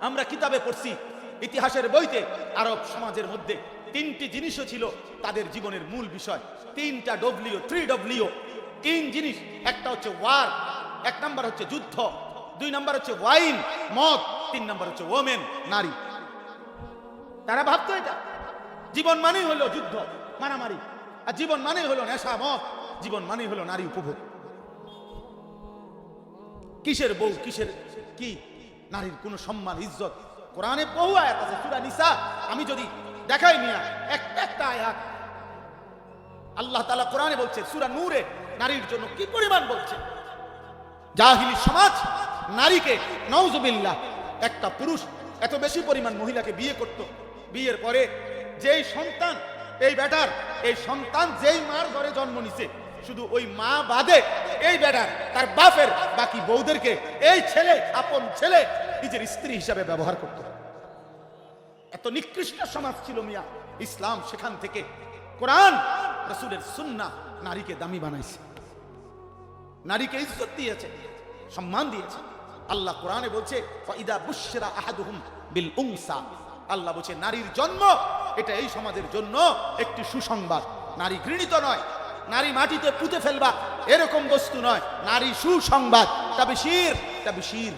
আমরা কিতাবে পড়ছি, ইতিহাসের বইতে আরব সমাজের মধ্যে তিনটি জিনিসও ছিল তাদের জীবনের মূল বিষয়। তিনটা ডব্লিউ, 3W, তিন জিনিস। একটা হচ্ছে ওয়ার, এক নাম্বার হচ্ছে যুদ্ধ, দুই নাম্বার হচ্ছে ওয়াইন মদ, তিন নাম্বার হচ্ছে ওমেন নারী। তারা ভাবতো এটা জীবন মানেই হলো যুদ্ধ মারামারি, আর জীবন মানেই হলো নেশা মদ, জীবন মানেই হলো নারী উপভোগ। কিসের বউ, কিসের কি, নারীর কোনো সম্মান ইজ্জত। কোরআনে বহু আয়াত আছে, সূরা নিসা আমি যদি দেখাই মিয়া একটা আয়াত আল্লাহ তাআলা কোরআনে বলছে, সূরা নূরে নারীর জন্য কি পরিমাণ বলছে। জাহিলি সমাজ নারীকে, নাউজুবিল্লাহ, একটা পুরুষ এত বেশি পরিমাণ মহিলাকে বিয়ে করত, বিয়ের পরে যেই সন্তান, এই বেটার এই সন্তান যেই মার ঘরে জন্ম নিছে, শুধু ওই মা বাদে এই বেটার তার বাপের বাকি বউদেরকে এই ছেলে, আপন ছেলে, নিজের স্ত্রী হিসাবে ব্যবহার করত। এত নিকৃষ্ট সমাজ ছিল মিয়া। ইসলাম সেখান থেকে, কোরআন রাসূলের সুন্নাহ নারীকে দামি বানাইছে, নারীকে ইজ্জত দিয়েছে, সম্মান দিয়েছে। আল্লাহ কোরআনে বলছে, ফাইদা বুশরা আহাদুহুম বিল উনসা, আল্লাহ বলছে নারীর জন্ম এটা এই সমাজের জন্য একটি সুসংবাদ। নারী ঘৃণিত নয়, নারী মাটিতে পুঁতে ফেলবা এরকম বস্তু নয়, নারী সুসংবাদ। তাবশীর, তাবশীর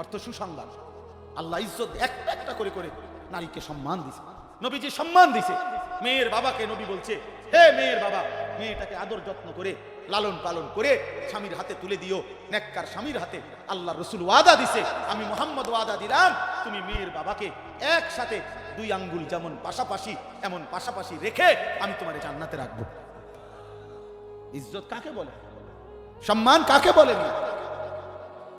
অর্থ সুসংবাদ। আল্লাহ ইজ্জত একটা একটা করে করে নারীকে সম্মান দিছে, নবীজি সম্মান দিছে। মেয়ের বাবাকে নবী বলছে, হে মেয়ের বাবা, মেয়েটাকে আদর যত্ন করে লালন পালন করে স্বামীর হাতে তুলে দিও, নেককার স্বামীর হাতে। আল্লাহ রসুল ওয়াদা দিছে, আমি মুহাম্মদ ওয়াদা দিলাম, তুমি মেয়ের বাবাকে একসাথে দুই আঙ্গুল যেমন পাশাপাশি এমন পাশাপাশি রেখে আমি তোমার জান্নাতে রাখবো। ইজ্জত কাকে বলে? সম্মান কাকে বলে?